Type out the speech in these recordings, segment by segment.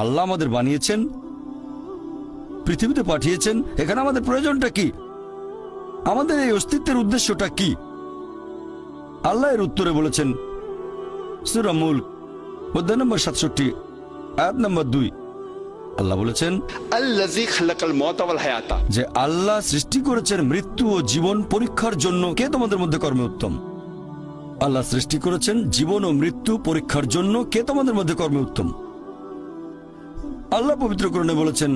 আল্লাহ আমাদের বানিয়েছেন, পৃথিবীতে পাঠিয়েছেন, এখানে আমাদের প্রয়োজনটা কি, আমাদের এই অস্তিত্বের উদ্দেশ্যটা কি? আল্লাহ এর উত্তরে বলেছেন সূরা মুলক অধ্যায় নম্বর 67 আয়াত নম্বর 2। আল্লাহ বলেছেন আল্লাযী খালাকাল মাউতা ওয়াল হায়াতা, যে আল্লাহ সৃষ্টি করেছেন মৃত্যু ও জীবন পরীক্ষার জন্য। কে তোমাদের মধ্যে কর্মে উত্তম? আল্লাহ সৃষ্টি করেছেন জীবন ও মৃত্যু পরীক্ষার জন্য। কে তোমাদের মধ্যে কর্মে উত্তম? আল্লাহ পবিত্র কোরআনে বলেছেন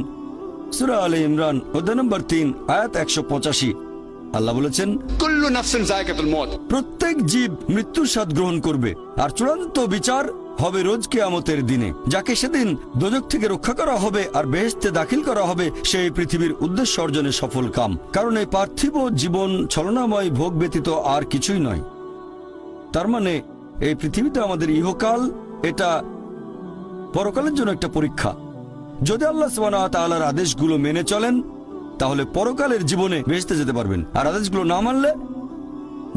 সূরা আলে ইমরান অধ্যায় নম্বর 3 আয়াত 185। আল্লাহ বলেছেন কুল্লু নাফসিন যায়কাতুল মউত, প্রত্যেক জীব মৃত্যুর স্বাদ গ্রহণ করবে, আর চূড়ান্ত বিচার হবে রোজ কিয়ামতের দিনে। যাকে সেদিন দোজখ থেকে রক্ষা করা হবে আর বেহেশতে দাখিল করা হবে, সেই পৃথিবীর উদ্দেশ্য অর্জনে সফল কাম। কারণ এই পার্থিব জীবন ছলনাময় ভোগ ব্যতীত আর কিছুই নয়। তার মানে এই পৃথিবীতে আমাদের ইহকাল, এটা পরকালের জন্য একটা পরীক্ষা। যদি আল্লাহ সুবহানাহু ওয়া তাআলার আদেশগুলো মেনে চলেন তাহলে পরকালের জীবনে বেহেশতে যেতে পারবেন, আর আদেশগুলো না মানলে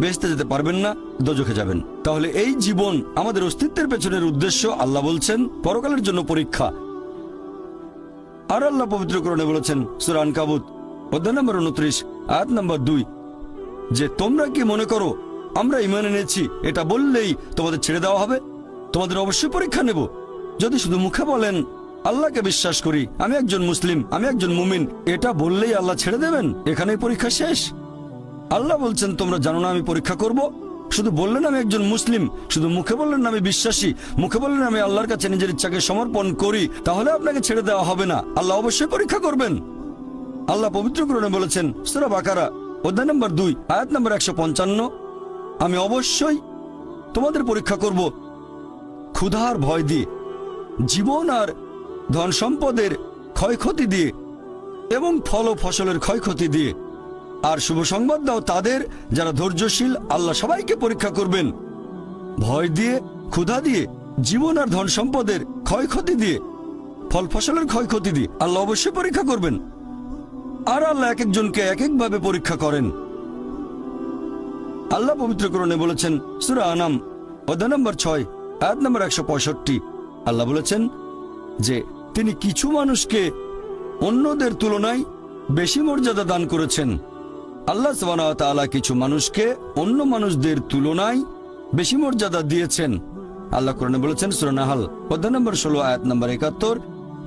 বেহেশতে যেতে পারবেন না, দোজখে যাবেন। তাহলে এই জীবন আমাদের অস্তিত্বের পেছনের উদ্দেশ্য। আল্লাহ বলছেন পরকালের জন্য পরীক্ষা। আর আল্লাহ পবিত্র কোরআনে বলেছেন সূরা আনকাবুত অধ্যায় নম্বর 29 আয়াত নম্বর 2 যে তোমরা কি মনে করো আমরা ঈমান এনেছি এটা বললেই তোমাদের ছেড়ে দেওয়া হবে? তোমাদের অবশ্যই পরীক্ষা নেব। যদি শুধু মুখে বলেন আল্লাহকে বিশ্বাস করি, আমি একজন মুসলিম, আমি একজন মুমিন, এটা বললেই আল্লাহ ছেড়ে দেবেন? এখানেই পরীক্ষা শেষ? আল্লাহ বলছেন তোমরা জানো না আমি পরীক্ষা করব? শুধু বললেন আমি একজন মুসলিম, শুধু মুখে বললেন আমি বিশ্বাসী, মুখে বললেন আমি আল্লাহর কাছে নিজের ইচ্ছাকে সমর্পণ করি, তাহলে আপনাকে ছেড়ে দেওয়া হবে না। আল্লাহ অবশ্যই পরীক্ষা করবেন। আল্লাহ পবিত্র কোরআনে বলেছেন সূরা বাকারা অধ্যায় নম্বর 2 আয়াত নম্বর 155 আমি অবশ্যই তোমাদের পরীক্ষা করব ক্ষুধার ভয় দিয়ে, জীবন আর ধন সম্পদের ক্ষয়ক্ষতি দিয়ে এবং ফল ও ফসলের ক্ষয়ক্ষতি দিয়ে। আর শুভ সংবাদ দাও তাদের যারা ধৈর্যশীল। আল্লাহ সবাইকে পরীক্ষা করবেন ভয় দিয়ে, ক্ষুধা দিয়ে, জীবন আর ধন সম্পদের ক্ষয়ক্ষতি দিয়ে, ফল ফসলের ক্ষয়ক্ষতি দিয়ে। আল্লাহ অবশ্যই পরীক্ষা করবেন। আর আল্লাহ এক একজনকে এক একভাবে পরীক্ষা করেন। আল্লাহ পবিত্র কোরআনে বলেছেন সূরা আনাম অধ্যায় নম্বর 6 আয়াত নম্বর 165। আল্লাহ বলেছেন যে তিনি কিছু মানুষকে অন্যদের তুলনায় বেশি মর্যাদা দান করেছেন। আল্লাহ সুবহানাহু ওয়া তাআলা কিছু মানুষকে অন্য মানুষদের তুলনায় বেশি মর্যাদা দিয়েছেন। আল্লাহ কোরআনে বলেছেন সূরা নাহল অধ্যায় নম্বর 16 আয়াত নম্বর 71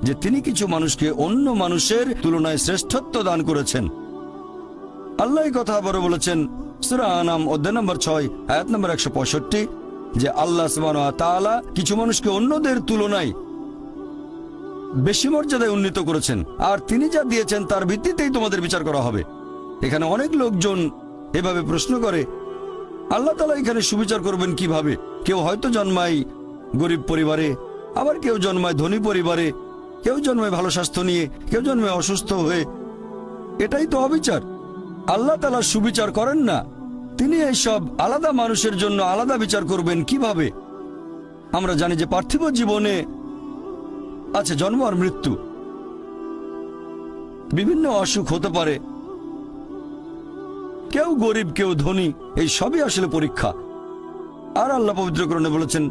যে তিনি কিছু মানুষকে অন্য মানুষের তুলনায় শ্রেষ্ঠত্ব দান করেছেন। আল্লাহ এই কথা আবারও বলেছেন সূরা আনাম অধ্যায় নম্বর 6 আয়াত নম্বর 165 যে আল্লাহ সুবহানাহু ওয়া তাআলা কিছু মানুষকে অন্যদের তুলনায় বেশি মর্যাদায় উন্নীত করেছেন, আর তিনি যা দিয়েছেন তার ভিত্তিতেই তোমাদের বিচার করা হবে। এখানে অনেক লোকজন এভাবে প্রশ্ন করে আল্লাহ তাআলা এখানে সুবিচার করবেন কিভাবে? কেউ হয়তো জন্মায় গরিব পরিবারে, আবার কেউ জন্মায় ধনী পরিবারে, কেউ জন্মায় ভালো স্বাস্থ্য নিয়ে, কেউ জন্মায় অসুস্থ হয়ে। এটাই তো অবিচার। আল্লাহ তাআলা সুবিচার করেন না। তিনি এইসব আলাদা মানুষের জন্য আলাদা বিচার করবেন কিভাবে? আমরা জানি যে পার্থিব জীবনে আছে জন্ম আর মৃত্যু, বিভিন্ন অসুখ হতে পারে, কেউ গরিব কেউ ধনী, এই সবই আসলে পরীক্ষা। আর আল্লাহ পবিত্র কোরআনে বলেছেন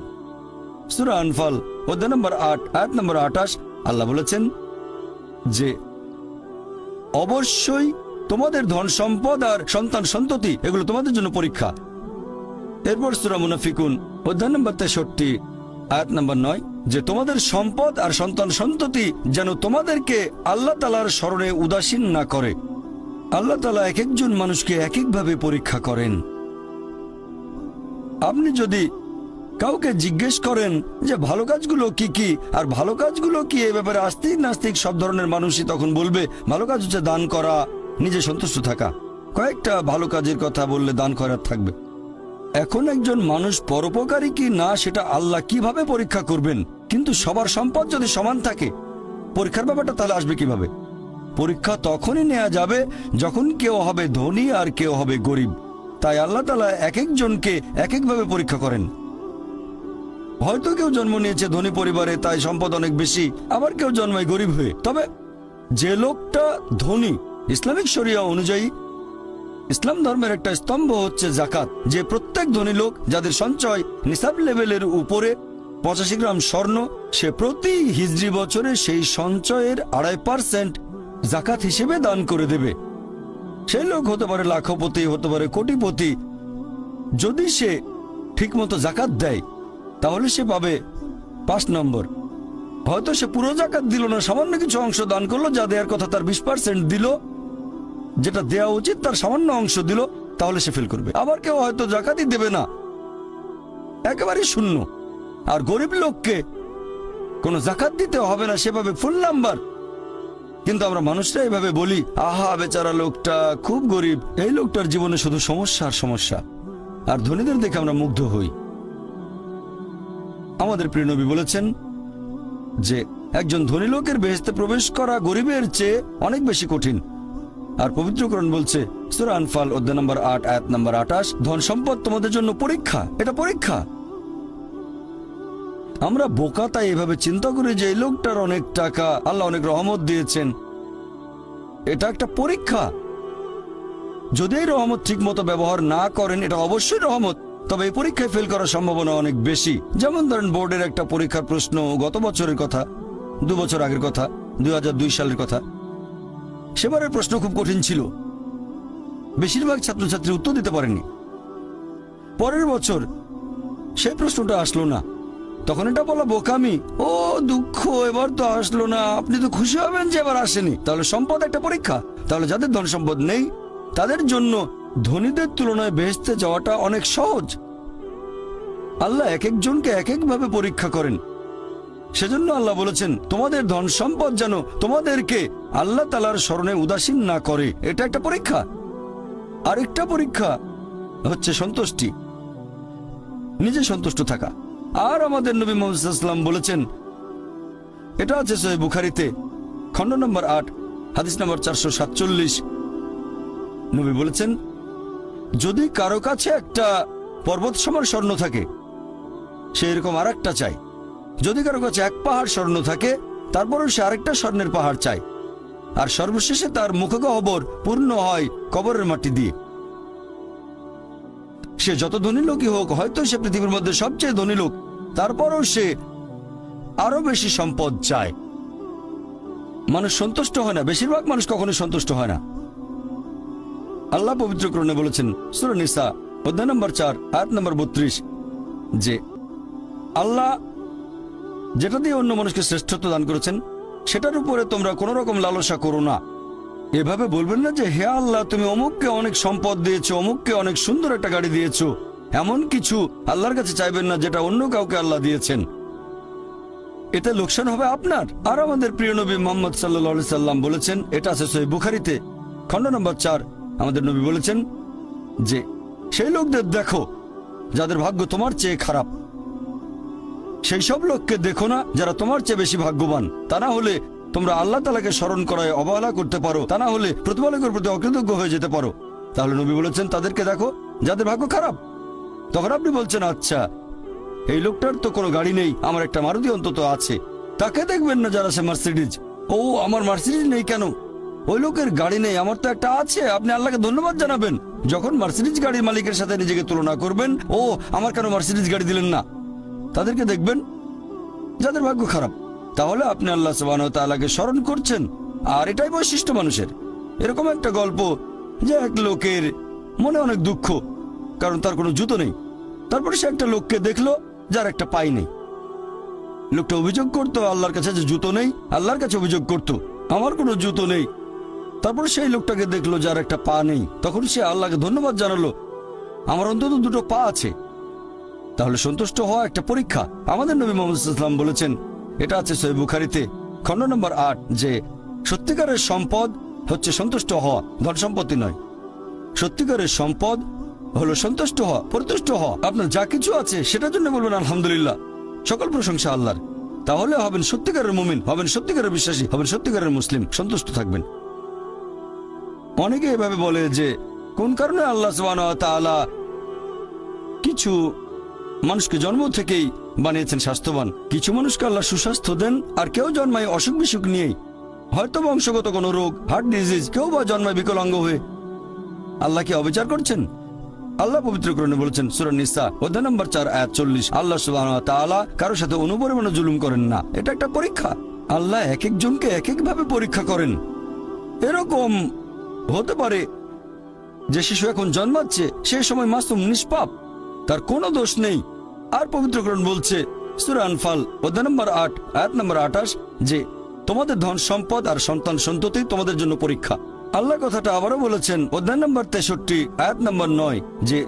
সূরা আনফাল অধ্যায় নম্বর 8 আয়াত নম্বর 28 আল্লাহ বলেছেন যে অবশ্যই তোমাদের ধন সম্পদ আর সন্তান সন্ততি এগুলো তোমাদের জন্য পরীক্ষা। এরপর সূরা মুনাফিকুন অধ্যায় নম্বর 63 আয়াত নম্বর 9 যে তোমাদের সম্পদ আর সন্তান সন্ততি যেন তোমাদেরকে আল্লাহ তাআলার স্মরণে উদাসীন না করে। আল্লাহ তাআলা এক একজন মানুষকে এক একভাবে পরীক্ষা করেন। আপনি যদি কাউকে জিজ্ঞেস করেন যে ভালো কাজগুলো কি কি আর ভালো কাজগুলো কি, এ ব্যাপারে আস্তিক নাস্তিক সব ধরনের মানুষই তখন বলবে ভালো কাজ হচ্ছে দান করা, নিজে সন্তুষ্ট থাকা। কয়েকটা ভালো কাজের কথা বললে দান করার থাকবে। এখন একজন মানুষ পরোপকারী কি না সেটা আল্লাহ কিভাবে পরীক্ষা করবেন? কিন্তু সবার সম্পদ যদি সমান থাকে, পরীক্ষার ব্যাপারটা তাহলে আসবে কিভাবে? পরীক্ষা তখনই নেওয়া যাবে যখন কেউ হবে ধনী আর কেউ হবে গরিব। তাই আল্লাহ তাআলা এক একজনকে এক একভাবে পরীক্ষা করেন। হয়তো কেউ জন্ম নিয়েছে ধনী পরিবারে, তাই সম্পদ অনেক বেশি, আবার কেউ জন্মায় গরিব হয়ে। তবে যে লোকটা ধনী, ইসলামিক শরিয়া অনুযায়ী ইসলাম ধর্মের একটা স্তম্ভ হচ্ছে যাকাত, যে প্রত্যেক ধনী লোক যাদের সঞ্চয় নিসাব লেভেলের উপরে 85 গ্রাম স্বর্ণ, সে প্রতি হিজরি বছরে সেই সঞ্চয়ের 2.5% জাকাত হিসেবে দান করে দেবে। সেই লোক হতে পারে লাখপতি, হতে পারে কোটিপতি। যদি সে ঠিকমতো জাকাত দেয় তাহলে সে পাবে 5 নম্বর। হয়তো সে পুরো জাকাত দিল না, সামান্য কিছু অংশ দান করলো, যা দেওয়ার কথা তার 20% দিল, যেটা দেওয়া উচিত তার সামান্য অংশ দিল, তাহলে সে ফেল করবে। আবার কেউ হয়তো জাকাতই দেবে না, একেবারে শূন্য। আর গরিব লোককে কোনো জাকাত দিতে হবে না, সেভাবে ফুল নাম্বার। কিন্তু আমরা মানুষরা এভাবে বলি, আহা বেচারা লোকটা খুব গরিব, এই লোকটার জীবনে শুধু সমস্যা আর সমস্যা। আর ধনীদের দেখে আমরা মুগ্ধ হই। আমাদের প্রিয় নবী বলেছেন যে একজন ধনী লোকের বেহেশতে প্রবেশ করা গরিবের চেয়ে অনেক বেশি কঠিন। আর পবিত্র কোরআন বলছে সূরা আনফাল অধ্যায় নম্বর 8 আয়াত নম্বর 28, ধন সম্পদ তোমাদের জন্য পরীক্ষা, এটা পরীক্ষা। আমরা বোকা তাই এভাবে চিন্তা করি যে এই লোকটার অনেক টাকা, আল্লাহ অনেক রহমত দিয়েছেন, এটা একটা পরীক্ষা। যদি এই রহমত ঠিক মতো ব্যবহার না করেন, এটা অবশ্যই রহমত, তবে এই পরীক্ষায় ফেল করার সম্ভাবনা অনেক বেশি। যেমন ধরেন বোর্ডের একটা পরীক্ষার প্রশ্ন, গত বছরের কথা, 2 বছর আগের কথা, 2002 সালের কথা। সেবারের প্রশ্ন খুব কঠিন ছিল, বেশিরভাগ ছাত্রছাত্রী উত্তর দিতে পারেনি। পরের বছর সেই প্রশ্নটা আসলো না, তখন এটা বলা বোকামি, ও দুঃখ, এবার তো আসলো না, আপনি তো খুশি হবেন যে এবার আসেনি। তাহলে সম্পদ একটা পরীক্ষা। তাহলে যাদের ধন সম্পদ নেই তাদের জন্য ধনীদের তুলনায় বেহেশতে যাওয়াটা অনেক সহজ। আল্লাহ এক একজনকে এক একভাবে পরীক্ষা করেন। সেজন্য আল্লাহ বলেছেন তোমাদের ধন সম্পদ যেন তোমাদেরকে আল্লাহ তাআলার স্মরণে উদাসীন না করে, এটা একটা পরীক্ষা। আরেকটা পরীক্ষা হচ্ছে সন্তুষ্টি, নিজে সন্তুষ্ট থাকা। আর আমাদের নবী মুহাম্মদ সাল্লাল্লাহু আলাইহি ওয়াসাল্লাম বলেছেন, এটা আছে সহিহ বুখারীতে খণ্ড নম্বর 8 হাদিস নম্বর 447, নবী বলেছেন যদি কারো কাছে একটা পর্বত সমান স্বর্ণ থাকে সে এরকম আরেকটা চায়। যদি কারো কাছে 1 পাহাড় স্বর্ণ থাকে তারপরেও সে আরেকটা স্বর্ণের পাহাড় চায়। আর সর্বশেষে তার মুখগহ্বর পূর্ণ হয় কবরের মাটি দিয়ে। সে যত ধনী লোকই হোক, হয়তো সে পৃথিবীর মধ্যে সবচেয়ে ধনী লোক, তারপরেও সে আরো বেশি সম্পদ চায়। মানুষ সন্তুষ্ট হয় না, বেশিরভাগ মানুষ কখনোই সন্তুষ্ট হয় না। আল্লাহ পবিত্র কোরআনে বলেছেন সূরা নিসা অধ্যায় নম্বর 4 আয়াত নম্বর 32 যে আল্লাহ যেটা দিয়ে অন্য মানুষকে শ্রেষ্ঠত্ব দান করেছেন সেটার উপরে তোমরা কোনো রকম লালসা করো না। এভাবে বলবেন না যে হে আল্লাহ তুমি অমুককে অনেক সম্পদ দিয়েছো, অমুককে অনেক সুন্দর একটা গাড়ি দিয়েছো, এমন কিছু আল্লাহর কাছে চাইবেন না যেটা অন্য কাউকে আল্লাহ দিয়েছেন। এতে লোকসান হবে আপনার। আর আমাদের প্রিয় নবী মুহাম্মদ সাল্লাল্লাহু আলাইহি সাল্লাম বলেছেন, এটা আছে সহিহ বুখারীতে খণ্ড নম্বর 4, আমাদের নবী বলেছেন যে সেই লোকদের দেখো যাদের ভাগ্য তোমার চেয়ে খারাপ, সেই সব লোককে দেখো না যারা তোমার চেয়ে বেশি ভাগ্যবান। তা না হলে তোমরা আল্লাহ তাআলাকে স্মরণ করায় অবহেলা করতে পারো, তা না হলে প্রতিপালকের প্রতি অকৃতজ্ঞ হয়ে যেতে পারো। তাহলে নবী বলেছেন তাদেরকে দেখো যাদের ভাগ্য খারাপ। তখন আপনি বলছেন আচ্ছা এই লোকটার তো কোনো গাড়ি নেই, আমার একটা মারুতি অন্তত আছে। তাকে দেখবেন না যারা সে মার্সিডিজ, ও আমার মার্সিডিজ নেই কেন, ওই লোকের গাড়ি নেই, আমার তো একটা আছে। আপনি আল্লাহকে ধন্যবাদ জানাবেন। যখন মার্সিডিজ গাড়ির মালিকের সাথে নিজেকে তুলনা করবেন, ও আমার কেন মার্সিডিজ গাড়ি দিলেন না, তাদেরকে দেখবেন যাদের ভাগ্য খারাপ। তাহলে আপনি আল্লাহ সুবহানাহু ওয়া তাআলাকে স্মরণ করছেন। আর এটাই বৈশিষ্ট্য মানুষের। এরকম একটা গল্প যে এক লোকের মনে অনেক দুঃখ, কারণ তার কোনো জুতো নেই। তারপরে সে একটা লোককে দেখলো যার একটা পাই নেই। লোকটা অভিযোগ করতো আল্লাহর কাছে যে জুতো নেই, আল্লাহর কাছে অভিযোগ করতো আমার কোনো জুতো নেই। তারপরে সেই লোকটাকে দেখলো যার একটা পা নেই, তখন সে আল্লাহকে ধন্যবাদ জানালো আমার অন্তত 2টো পা আছে। তাহলে সন্তুষ্ট হওয়া একটা পরীক্ষা। আমাদের নবী মুহাম্মদ সাল্লাল্লাহু আলাইহি ওয়াসাল্লাম বলেছেন, এটা আছে সহিহ বুখারীতে খণ্ড নম্বর 8 যে সত্যিকারের সম্পদ হচ্ছে সন্তুষ্ট হওয়া, ধন সম্পত্তি নয়। সত্যিকারের সম্পদ হলো সন্তুষ্ট হওয়া, পরিতুষ্ট হওয়া। আপনার যা কিছু আছে সেটার জন্য বলবেন আলহামদুলিল্লাহ, সকল প্রশংসা আল্লাহর। তাহলে হবেন সত্যিকারের মুমিন, হবেন সত্যিকারের বিশ্বাসী, হবেন সত্যিকারের মুসলিম, সন্তুষ্ট থাকবেন। অনেকে এভাবে বলে যে কোন কারণে আল্লাহ সুবহানাহু ওয়া তাআলা কিছু মানুষকে জন্ম থেকেই বানিয়েছেন স্বাস্থ্যবান, কিছু মানুষকে আল্লাহ সুস্বাস্থ্য দেন, আর কেউ জন্মায় অসুখ বিসুখ নিয়েই, হয়তো বংশগত কোনো রোগ, হার্ট ডিজিজ, কেউ বা জন্মায় বিকলাঙ্গ হয়ে। আল্লাহ কি অবিচার করছেন? আল্লাহ পবিত্র কোরআনে বলেছেন সূরা নিসা অধ্যায় নম্বর 4 আয়াত 40, আল্লাহ সুবহানাহু ওয়া তাআলা কারোর সাথে অনুপরিমাণে জুলুম করেন না। এটা একটা পরীক্ষা। আল্লাহ এক একজনকে এক এক ভাবে পরীক্ষা করেন। এরকম হতে পারে যে শিশু এখন জন্মাচ্ছে, সেই সময় মাসুম নিষ্পাপ, তার কোনো দোষ নেই। আর পবিত্র কোরআন বলছে সূরা আনফাল অধ্যায় নম্বর 8 আয়াত নম্বর 28 যে তোমাদের ধন সম্পদ আর সন্তান সন্ততি তোমাদের জন্য পরীক্ষা। আল্লাহ কথাটা আবারও বলেছেন অধ্যায় নম্বর 63 আয়াত নম্বর 9 যে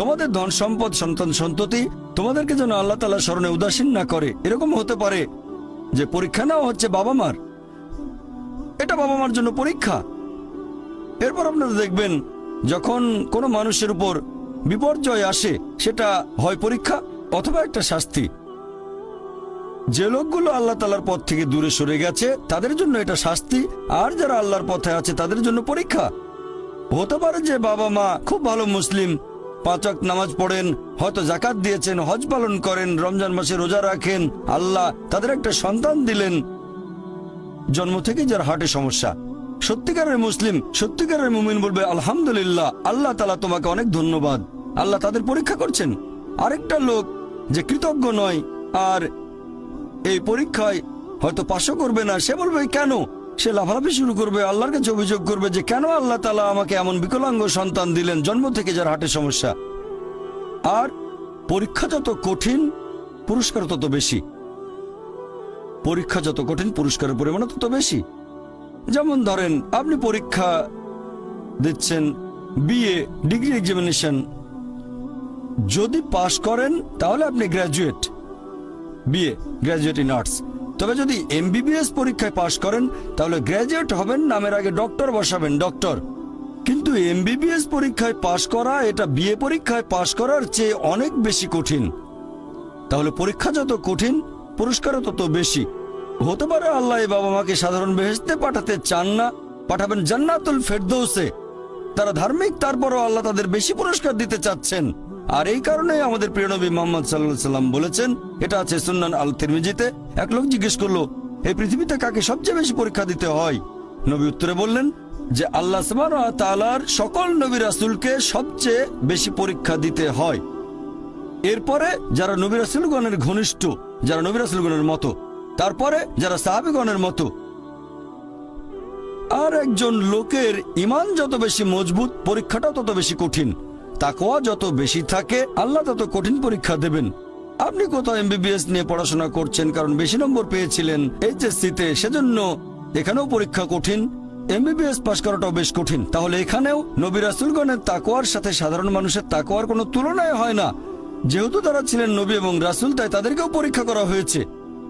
তোমাদের ধন সম্পদ সন্তান সন্ততি তোমাদেরকে যেন আল্লাহ তাআলার স্মরণে উদাসীন না করে। এরকম হতে পারে যে পরীক্ষা নেওয়া হচ্ছে বাবা মার, এটা বাবা মার জন্য পরীক্ষা। এরপর আপনারা দেখবেন যখন কোনো মানুষের উপর বিপর্যয় আসে, সেটা হয় পরীক্ষা অথবা একটা শাস্তি। যে লোকগুলো আল্লাহ তাআলার পথ থেকে দূরে সরে গেছে তাদের জন্য এটা শাস্তি, আর যারা আল্লাহর পথে আছে তাদের জন্য পরীক্ষা। হতে পারে যে বাবা মা খুব ভালো মুসলিম, 5 ওয়াক্ত নামাজ পড়েন, হয়তো যাকাত দিয়েছেন, হজ পালন করেন, রমজান মাসে রোজা রাখেন, আল্লাহ তাদের একটা সন্তান দিলেন জন্ম থেকে যার হার্টে সমস্যা। সত্যিকারের মুসলিম, সত্যিকারের মুমিন বলবে আলহামদুলিল্লাহ, আল্লাহ তাআলা তোমাকে অনেক ধন্যবাদ, আল্লাহ তাদের পরীক্ষা করছেন। আরেকটা লোক যে কৃতজ্ঞ নয় আর এই পরীক্ষায় হয়তো পাশও করবে না, সে বলবে কেন, সে লাফালাফি শুরু করবে, আল্লাহর কাছে অভিযোগ করবে যে কেন আল্লাহ তাআলা আমাকে এমন বিকলাঙ্গ সন্তান দিলেন জন্ম থেকে যার হার্টে সমস্যা। আর পরীক্ষা যত কঠিন পুরস্কার তত বেশি, পরীক্ষা যত কঠিন পুরস্কারের পরিমাণ তত বেশি। যেমন ধরেন আপনি পরীক্ষা দিচ্ছেন বিএ ডিগ্রি এক্সামিনেশন, যদি পাশ করেন তাহলে আপনি graduate, BA graduate in arts. তবে যদি এমবিবিএস পরীক্ষায় পাশ করেন তাহলে গ্র্যাজুয়েট হবেন, নামের আগে ডক্টর বসাবেন, ডক্টর। কিন্তু এমবিবিএস পরীক্ষায় পাশ করা এটা বিএ পরীক্ষায় পাশ করার চেয়ে অনেক বেশি কঠিন। তাহলে পরীক্ষা যত কঠিন পুরস্কারও তত বেশি। হতে পারে আল্লাহ এই বাবা মাকে সাধারণ বেহেশতে পাঠাতে চান না, পাঠাবেন জান্নাতুল ফেরদৌসে। তারা ধার্মিক, তারপরও আল্লাহ তাদের বেশি পুরস্কার দিতে চাচ্ছেন। আর এই কারণে আমাদের প্রিয় নবী মুহাম্মদ সাল্লাল্লাহু আলাইহি সাল্লাম বলেছেন, এটা আছে সুন্নান আল তিরমিজিতে, এক লোক জিজ্ঞেস করলো এই পৃথিবীতে কাকে সবচেয়ে বেশি পরীক্ষা দিতে হয়? নবী উত্তরে বললেন যে আল্লাহ সুবহানাহু ওয়া তাআলার সকল নবী রাসূলকে সবচেয়ে বেশি পরীক্ষা দিতে হয়। এরপরে যারা নবী রাসূলগণের ঘনিষ্ঠ, যারা নবী রাসূলগণের মতো, তারপরে যারা সাহাবীগণের মতো। আর একজন লোকের ঈমান যত বেশি মজবুত পরীক্ষাটা তত বেশি কঠিন। তাকওয়া যত বেশি থাকে আল্লাহ তত কঠিন পরীক্ষা দেবেন। আপনি কোথাও এমবিবিএস নিয়ে পড়াশোনা করছেন কারণ বেশি নম্বর পেয়েছিলেন এইচএসসিতে, সেজন্য এখানেও পরীক্ষা কঠিন। এমবিবিএস পাশ করাটাও বেশ কঠিন। তাহলে এখানেও নবী রাসূলগণের তাকওয়ার সাথে সাধারণ মানুষের তাকওয়ার কোনো তুলনায় হয় না। যেহেতু তারা ছিলেন নবী এবং রাসূল, তাই তাদেরকেও পরীক্ষা করা হয়েছে।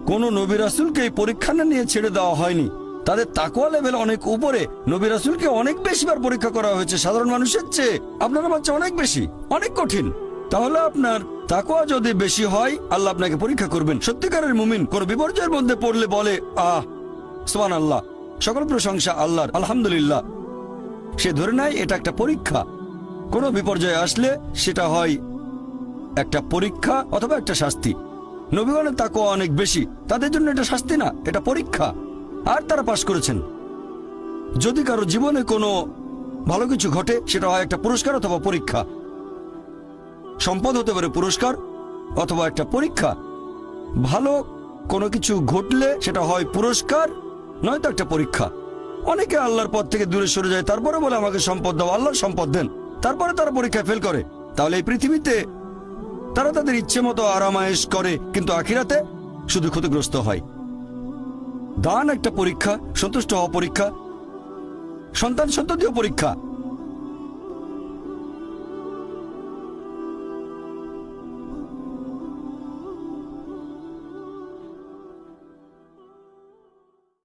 কোন নবী রাসূলকে এই পরীক্ষা না নিয়ে ছেড়ে দেওয়া হয়নি। তাদের তাকওয়া লেভেল অনেক উপরে। নবী রাসূলকে অনেক বেশিবার পরীক্ষা করা হয়েছে সাধারণ মানুষের চেয়ে। আপনার বাচ্চা অনেক বেশি, অনেক কঠিন। তাহলে আপনার তাকওয়া যদি বেশি হয় আল্লাহ আপনাকে পরীক্ষা করবেন। সত্যিকারের মুমিন কোন বিপর্যয়ের মধ্যে পড়লে বলে সুবহানাল্লাহ, সকল প্রশংসা আল্লাহর, আলহামদুলিল্লাহ। সে ধরে নেয় এটা একটা পরীক্ষা। কোন বিপর্যয় আসলে সেটা হয় একটা পরীক্ষা অথবা একটা শাস্তি। নবীগণের তাকওয়া অনেক বেশি, তাদের জন্য এটা শাস্তি না, এটা পরীক্ষা। আর তারা পাশ করেছেন। যদি কারো জীবনে কোনো ভালো কিছু ঘটে সেটা হয় একটা পুরস্কার অথবা পরীক্ষা। সম্পদ হতে পারে পুরস্কার অথবা একটা পরীক্ষা। ভালো কোনো কিছু ঘটলে সেটা হয় পুরস্কার নয়তো একটা পরীক্ষা। অনেকে আল্লাহর পথ থেকে দূরে সরে যায়, তারপরে বলে আমাকে সম্পদ দাও, আল্লাহর সম্পদ দেন, তারপরে তারা পরীক্ষায় ফেল করে। তাহলে এই পৃথিবীতে তারা তাদের ইচ্ছে মতো আরামায়েশ করে, কিন্তু আখিরাতে শুধু ক্ষতিগ্রস্ত হয়। দান একটা পরীক্ষা, সন্তুষ্ট হওয়া পরীক্ষা, সন্তান সন্ততিও পরীক্ষা।